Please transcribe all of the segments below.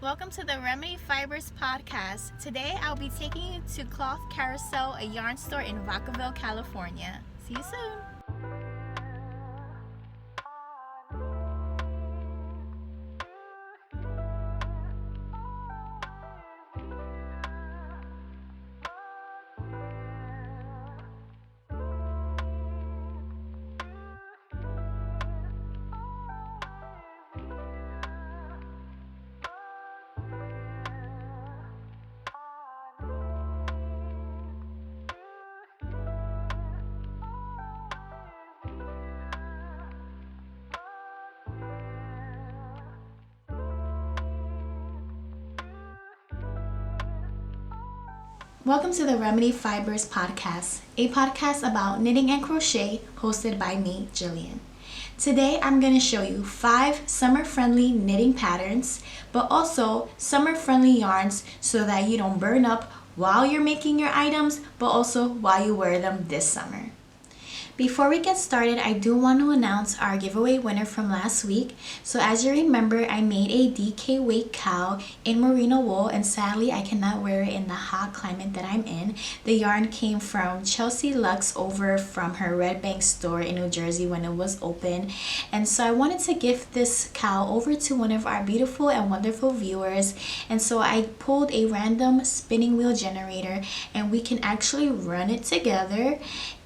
Welcome to the Remedyfibers podcast. Today I'll be taking you to Cloth Carousel, a yarn store in Vacaville, California. See you soon. Welcome to the Remedyfibers podcast, a podcast about knitting and crochet hosted by me, Jillian. Today I'm going to show you 5 summer-friendly knitting patterns, but also summer-friendly yarns so that you don't burn up while you're making your items, but also while you wear them this summer. Before we get started, I do want to announce our giveaway winner from last week. So as you remember, I made a DK weight cowl in merino wool, and sadly I cannot wear it in the hot climate that I'm in. The yarn came from Chelsea Lux over from her Red Bank store in New Jersey when it was open. And so I wanted to gift this cowl over to one of our beautiful and wonderful viewers. And so I pulled a random spinning wheel generator, and we can actually run it together.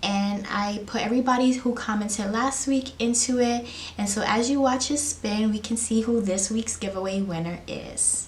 And I put everybody who commented last week into it. And so as you watch it spin, we can see who this week's giveaway winner is.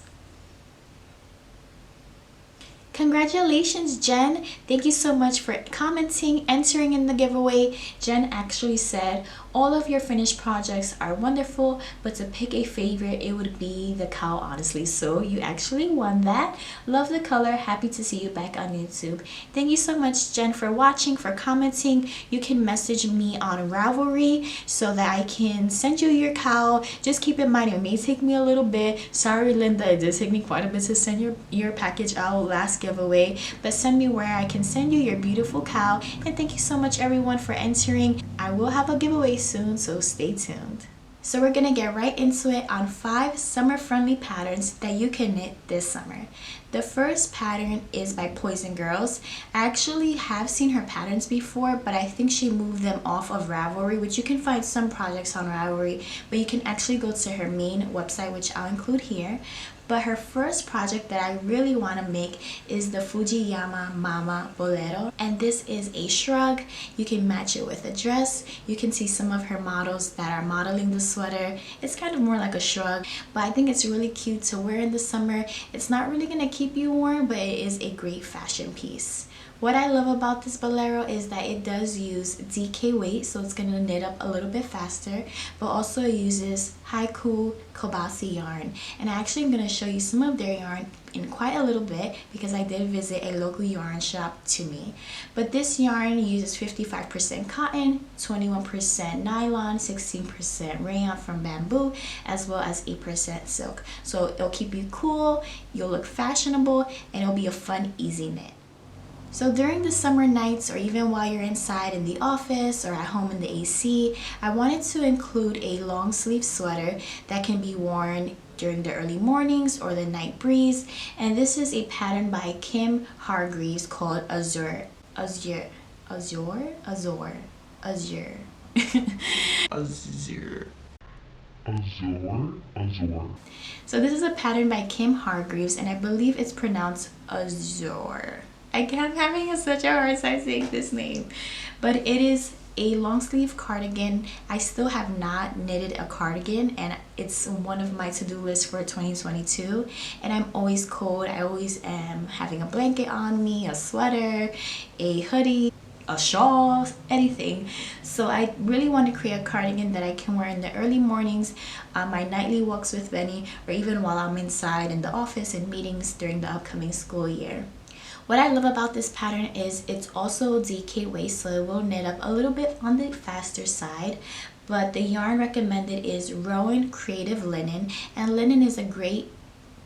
Congratulations, Jen. Thank you so much for commenting, entering in the giveaway. Jen actually said, all of your finished projects are wonderful, but to pick a favorite, it would be the cowl, honestly. So you actually won that. Love the color. Happy to see you back on YouTube. Thank you so much, Jen, for watching, for commenting. You can message me on Ravelry so that I can send you your cowl. Just keep in mind, it may take me a little bit. Sorry, Linda, it did take me quite a bit to send your package out last giveaway, but send me where I can send you your beautiful cowl. And thank you so much, everyone, for entering. I will have a giveaway soon, so stay tuned. So we're gonna get right into it on 5 summer-friendly patterns that you can knit this summer. The first pattern is by Poison Girls. I actually have seen her patterns before, but I think she moved them off of Ravelry, which you can find some projects on Ravelry, but you can actually go to her main website, which I'll include here. But her first project that I really want to make is the Fujiyama Mama Bolero. And this is a shrug. You can match it with a dress. You can see some of her models that are modeling the sweater. It's kind of more like a shrug, but I think it's really cute to wear in the summer. It's not really going to keep you warm, but it is a great fashion piece. What I love about this bolero is that it does use DK weight, so it's going to knit up a little bit faster, but also uses Haiku Kobasi yarn. And I actually am going to show you some of their yarn in quite a little bit because I did visit a local yarn shop to me. But this yarn uses 55% cotton, 21% nylon, 16% rayon from bamboo, as well as 8% silk. So it'll keep you cool, you'll look fashionable, and it'll be a fun, easy knit. So during the summer nights, or even while you're inside in the office or at home in the AC, I wanted to include a long sleeve sweater that can be worn during the early mornings or the night breeze. And this is a pattern by Kim Hargreaves called Azure. Azure. So this is a pattern by Kim Hargreaves, and I believe it's pronounced Azure. I'm having such a hard time saying this name, but it is a long sleeve cardigan. I still have not knitted a cardigan, and it's one of my to-do lists for 2022. And I'm always cold. I always am having a blanket on me, a sweater, a hoodie, a shawl, anything. So I really want to create a cardigan that I can wear in the early mornings, my nightly walks with Benny, or even while I'm inside in the office and meetings during the upcoming school year. What I love about this pattern is it's also DK waist, so it will knit up a little bit on the faster side. But the yarn recommended is Rowan Creative Linen, and linen is a great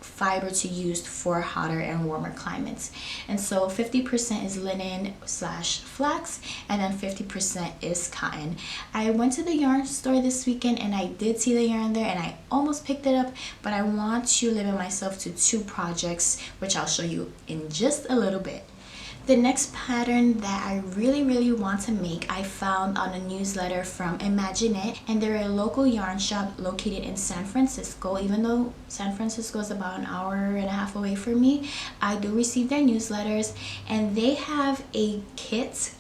fiber to use for hotter and warmer climates. And so 50% is linen slash flax, and then 50% is cotton. I went to the yarn store this weekend and I did see the yarn there and I almost picked it up, but I want to limit myself to 2 projects, which I'll show you in just a little bit. The next pattern that I really want to make, I found on a newsletter from Imagine It, and they're a local yarn shop located in San Francisco. Even though San Francisco is about an hour and a half away from me, I do receive their newsletters, and they have a kit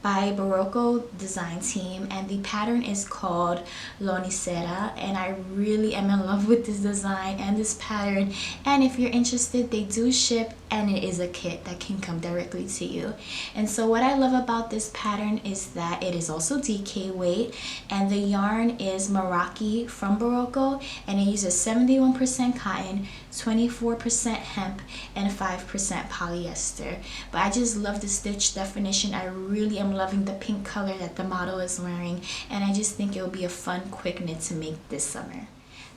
by Barocco design team, and the pattern is called Lonicera, and I really am in love with this design and this pattern. And if you're interested, they do ship, and it is a kit that can come directly to you. And so what I love about this pattern is that it is also DK weight, and the yarn is Meraki from Barocco, and it uses 71% cotton, 24% hemp, and 5% polyester. But I just love the stitch definition. I really am loving the pink color that the model is wearing, and I just think it will be a fun quick knit to make this summer.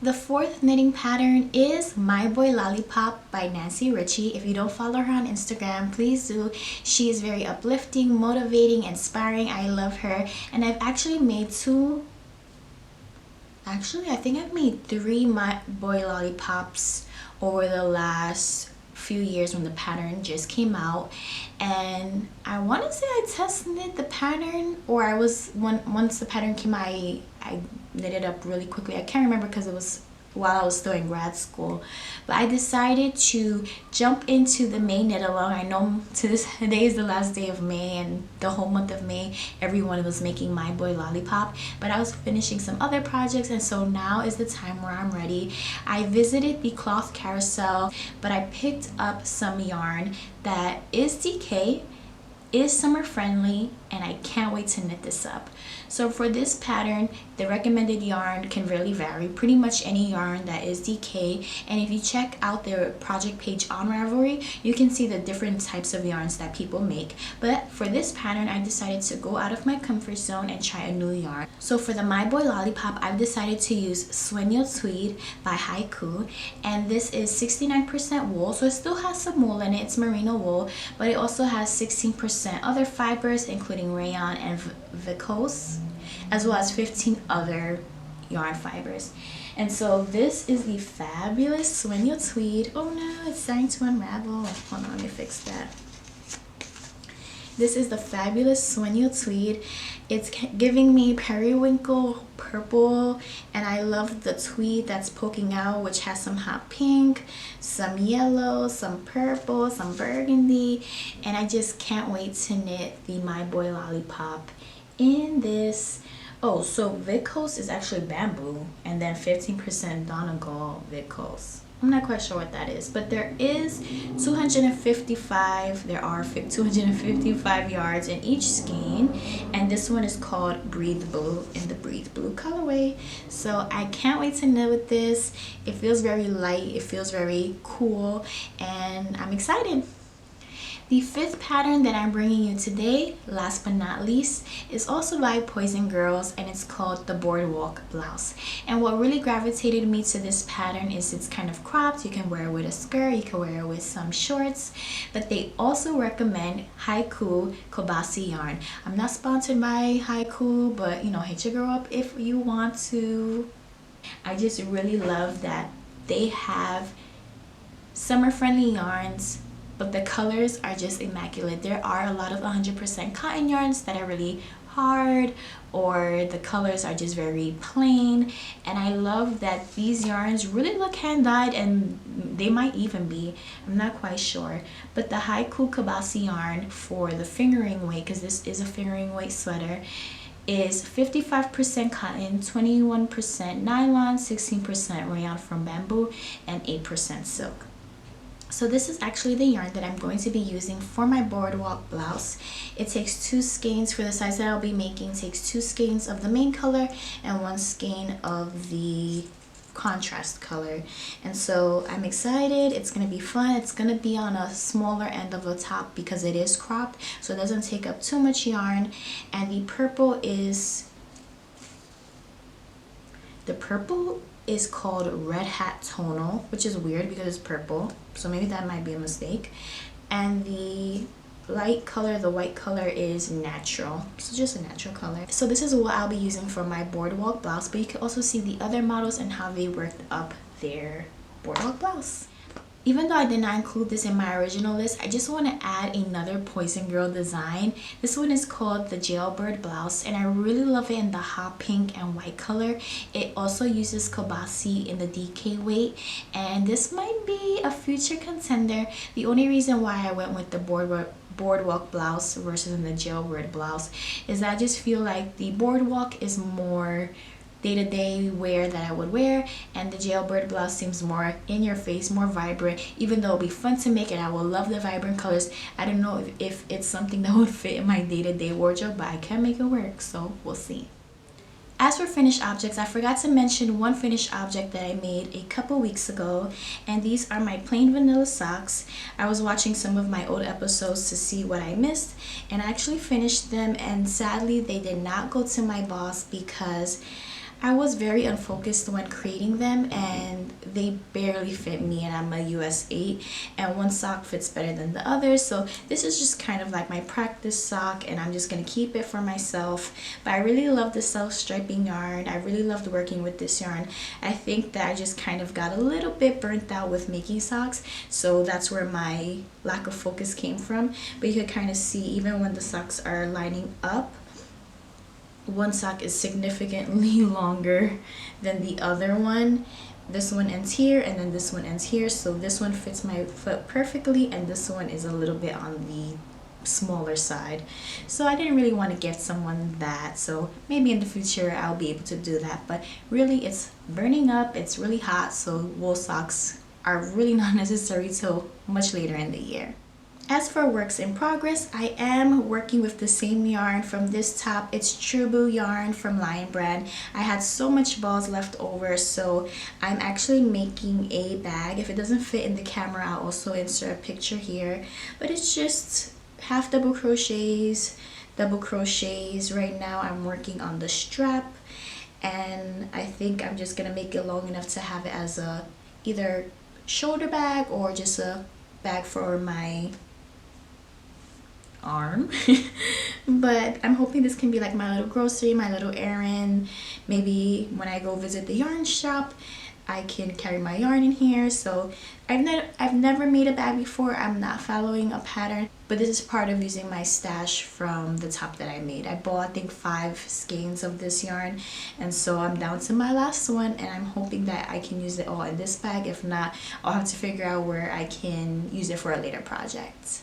The 4th knitting pattern is My Boy Lollipop by Nancy Ritchie. If you don't follow her on Instagram, please do. She is very uplifting, motivating, inspiring. I love her, and I've actually made 2, I think I've made 3 My Boy Lollipops over the last few years when the pattern just came out. And I want to say I test knit the pattern, or I was once the pattern came out, I knit it up really quickly. I can't remember because it was while I was still in grad school, but I decided to jump into the May knit along. I know today is the last day of May, and the whole month of May everyone was making My Boy Lollipop, but I was finishing some other projects, and so now is the time where I'm ready. I visited the cloth carousel, but I picked up some yarn that is DK, is summer friendly, and I can't wait to knit this up. So for this pattern, the recommended yarn can really vary, pretty much any yarn that is DK, and if you check out their project page on Ravelry, you can see the different types of yarns that people make. But for this pattern, I decided to go out of my comfort zone and try a new yarn. So for the My Boy Lollipop, I've decided to use Sueño Tweed by Haiku, and this is 69% wool, so it still has some wool in it. It's merino wool, but it also has 16% other fibers, including rayon and viscose, as well as 15 other yarn fibers. And so this is the fabulous Sueño Tweed. Oh no, it's starting to unravel. Hold on, let me fix that. This is the fabulous Sueño Tweed. It's giving me periwinkle purple, and I love the tweed that's poking out, which has some hot pink, some yellow, some purple, some burgundy, and I just can't wait to knit the My Boy Lollipop in this. Oh, so viscose is actually bamboo, and then 15% Donegal viscose. I'm not quite sure what that is, but there is 255 yards in each skein, and this one is called Breathe Blue in the Breathe Blue colorway. So I can't wait to knit with this. It feels very light, it feels very cool, and I'm excited. The 5th pattern that I'm bringing you today, last but not least, is also by Poison Girls, and it's called the Boardwalk Blouse. And what really gravitated me to this pattern is it's kind of cropped. You can wear it with a skirt, you can wear it with some shorts, but they also recommend Haiku Kobasi yarn. I'm not sponsored by Haiku, but you know, hit your girl up if you want to. I just really love that they have summer friendly yarns, but the colors are just immaculate. There are a lot of 100% cotton yarns that are really hard, or the colors are just very plain, and I love that these yarns really look hand dyed, and they might even be, I'm not quite sure. But the Haiku Kabasi yarn for the fingering weight, because this is a fingering weight sweater, is 55% cotton, 21% nylon, 16% rayon from bamboo, and 8% silk. So this is actually the yarn that I'm going to be using for my Boardwalk blouse. It takes 2 skeins for the size that I'll be making. It takes 2 skeins of the main color and 1 skein of the contrast color. And so I'm excited. It's going to be fun. It's going to be on a smaller end of the top because it is cropped, so it doesn't take up too much yarn. And the purple is called Red Hat Tonal, which is weird because it's purple, so maybe that might be a mistake. And the light color, the white color, is natural, so just a natural color. So this is what I'll be using for my boardwalk blouse, but you can also see the other models and how they worked up their boardwalk blouse. Even though I did not include this in my original list, I just want to add another Poison Girl design. This one is called the Jailbird Blouse, and I really love it in the hot pink and white color. It also uses Kobasi in the DK weight, and this might be a future contender. The only reason why I went with the boardwalk blouse versus the Jailbird blouse is that I just feel like the boardwalk is more day-to-day wear that I would wear, and the Jailbird blouse seems more in your face, more vibrant, even though it'll be fun to make and I will love the vibrant colors. I don't know if it's something that would fit in my day-to-day wardrobe, but I can make it work, so we'll see. As for finished objects, I forgot to mention one finished object that I made a couple weeks ago, and these are my plain vanilla socks. I was watching some of my old episodes to see what I missed, and I actually finished them, and sadly they did not go to my boss because I was very unfocused when creating them, and they barely fit me, and I'm a US 8, and one sock fits better than the other. So this is just kind of like my practice sock, and I'm just going to keep it for myself. But I really love the self-striping yarn. I really loved working with this yarn. I think that I just kind of got a little bit burnt out with making socks, so that's where my lack of focus came from. But you can kind of see, even when the socks are lining up, one sock is significantly longer than the other one. This one ends here, and then this one ends here, so this one fits my foot perfectly, and this one is a little bit on the smaller side. So I didn't really want to get someone that, so maybe in the future I'll be able to do that. But really, it's burning up, it's really hot, so wool socks are really not necessary till much later in the year. As for works in progress, I am working with the same yarn from this top. It's Trubu yarn from Lion Brand. I had so much balls left over, so I'm actually making a bag. If it doesn't fit in the camera, I'll also insert a picture here. But it's just half double crochets, double crochets. Right now I'm working on the strap, and I think I'm just gonna make it long enough to have it as a either shoulder bag or just a bag for my arm. But I'm hoping this can be like my little grocery, my little errand. Maybe when I go visit the yarn shop, I can carry my yarn in here. So I've never made a bag before. I'm not following a pattern, but this is part of using my stash from the top that I made. I bought, I think, 5 skeins of this yarn, and so I'm down to my last one, and I'm hoping that I can use it all in this bag. If not, I'll have to figure out where I can use it for a later project.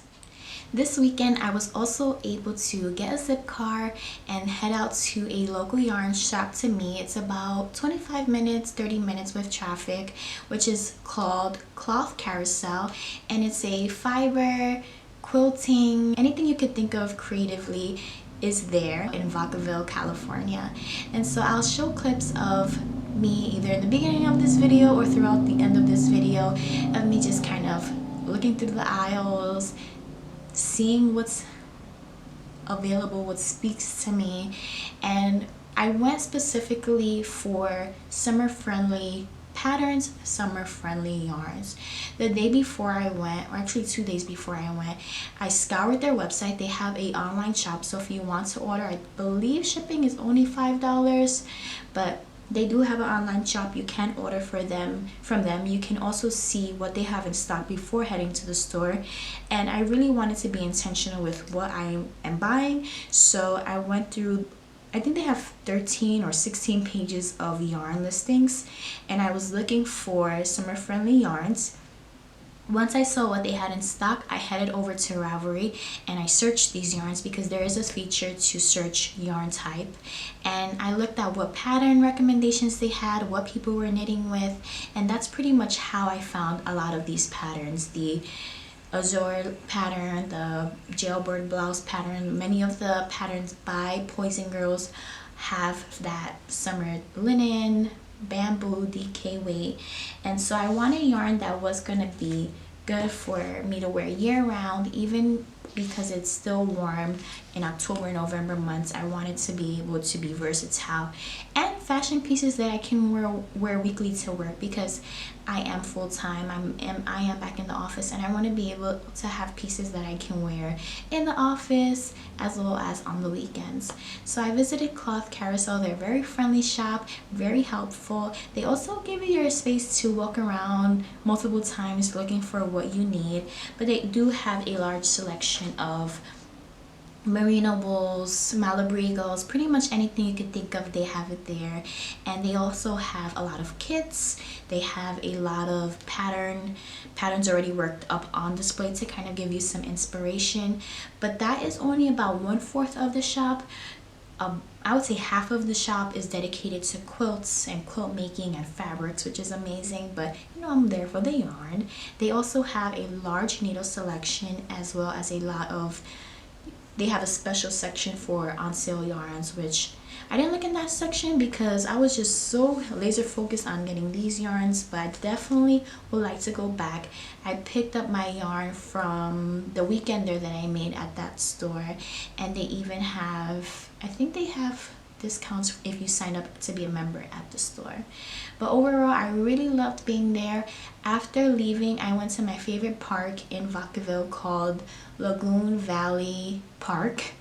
This weekend, I was also able to get a zip car and head out to a local yarn shop to me. It's about 25 minutes, 30 minutes with traffic, which is called Cloth Carousel, and it's a fiber, quilting, anything you could think of creatively is there in Vacaville, California. And so I'll show clips of me either in the beginning of this video or throughout the end of this video of me just kind of looking through the aisles, seeing what's available, what speaks to me. And I went specifically for summer friendly patterns, summer friendly yarns. The day before I went, or actually 2 days before I went, I scoured their website. They have a online shop, so if you want to order, I believe shipping is only $5, but they do have an online shop. You can order from them. You can also see what they have in stock before heading to the store. And I really wanted to be intentional with what I am buying, so I went through, I think they have 13 or 16 pages of yarn listings, and I was looking for summer friendly yarns. Once I saw what they had in stock, I headed over to Ravelry and I searched these yarns because there is a feature to search yarn type. And I looked at what pattern recommendations they had, what people were knitting with, and that's pretty much how I found a lot of these patterns. The Azure pattern, the Jailbird Blouse pattern, many of the patterns by Poison Girls have that summer linen, bamboo, DK weight. And so I wanted yarn that was gonna be good for me to wear year round, even because it's still warm in October and November months. I wanted to be able to be versatile and fashion pieces that I can wear weekly to work, because I am full-time. I am back in the office, and I want to be able to have pieces that I can wear in the office as well as on the weekends. So I visited Cloth Carousel. They're a very friendly shop, very helpful. They also give you your space to walk around multiple times looking for what you need, but they do have a large selection of merino wools, Malibu Eagles, pretty much anything you could think of, they have it there. And they also have a lot of kits. They have a lot of patterns already worked up on display to kind of give you some inspiration. But that is only about 1/4 of the shop. I would say half of the shop is dedicated to quilts and quilt making and fabrics, which is amazing, but you know, I'm there for the yarn. They also have a large needle selection, as well as they have a special section for on sale yarns, which I didn't look in that section because I was just so laser focused on getting these yarns, but I definitely would like to go back. I picked up my yarn from the weekender that I made at that store, and they even have, I think they have discounts if you sign up to be a member at the store. But overall, I really loved being there. After leaving, I went to my favorite park in Vacaville called Lagoon Valley Park,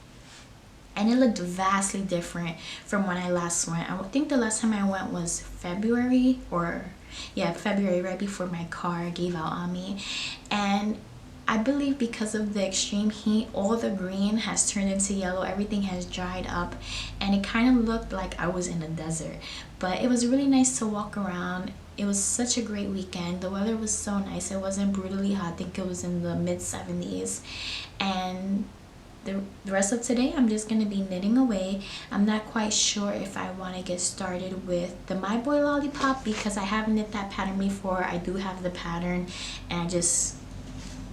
and it looked vastly different from when I last went. I think the last time I went was February, right before my car gave out on me. And I believe because of the extreme heat, all the green has turned into yellow. Everything has dried up, and it kind of looked like I was in a desert. But it was really nice to walk around. It was such a great weekend. The weather was so nice. It wasn't brutally hot. I think it was in the mid-70s. And the rest of today, I'm just going to be knitting away. I'm not quite sure if I want to get started with the My Boy Lollipop, because I haven't knit that pattern before. I do have the pattern, and I just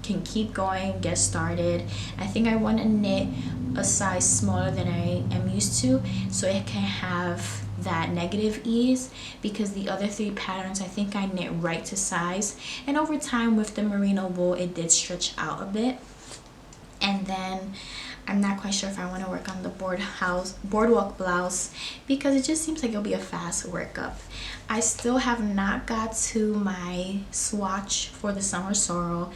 can keep going, get started. I think I want to knit a size smaller than I am used to, so it can have that negative ease, because the other 3 patterns I think I knit right to size, and over time with the merino wool it did stretch out a bit. And then I'm not quite sure if I want to work on the Boardwalk Blouse, because it just seems like it'll be a fast workup. I still have not got to my swatch for the Summer Sorrel.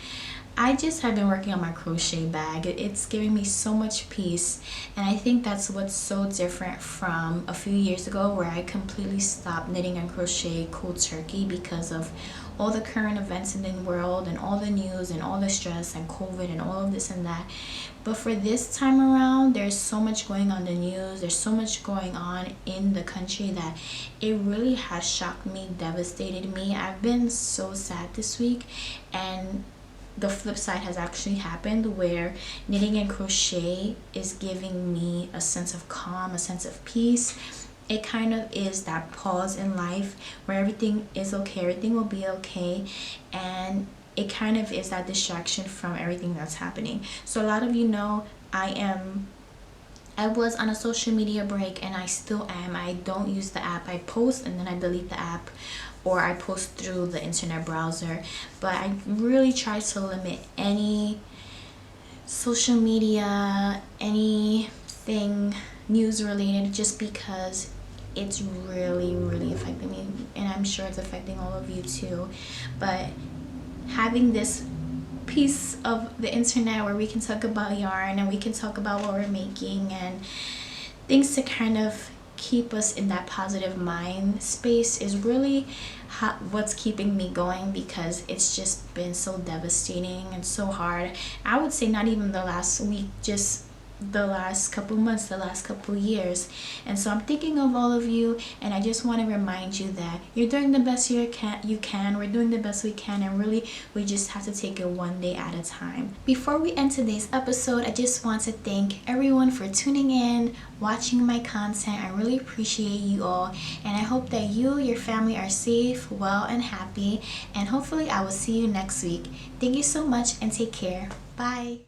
I just have been working on my crochet bag. It's giving me so much peace, and I think that's what's so different from a few years ago, where I completely stopped knitting and crochet cold turkey because of all the current events in the world and all the news and all the stress and COVID and all of this and that. But for this time around, there's so much going on in the news, there's so much going on in the country that it really has shocked me, devastated me. I've been so sad this week, and the flip side has actually happened, where knitting and crochet is giving me a sense of calm, a sense of peace. It kind of is that pause in life where everything is okay, everything will be okay, and it kind of is that distraction from everything that's happening. So a lot of you know I was on a social media break, and I still am. I don't use the app. I post and then I delete the app, or I post through the internet browser. But I really try to limit any social media, anything news related, just because it's really affecting me, and I'm sure it's affecting all of you too. But having this piece of the internet where we can talk about yarn and we can talk about what we're making and things to kind of keep us in that positive mind space is really what's keeping me going, because it's just been so devastating and so hard. I would say not even the last week, just the last couple months, the last couple years. And so I'm thinking of all of you, and I just want to remind you that you're doing the best you can. We're doing the best we can, and really we just have to take it one day at a time. Before we end today's episode, I just want to thank everyone for tuning in, watching my content. I really appreciate you all, and I hope that you, your family are safe, well, and happy, and hopefully I will see you next week. Thank you so much, and take care. Bye.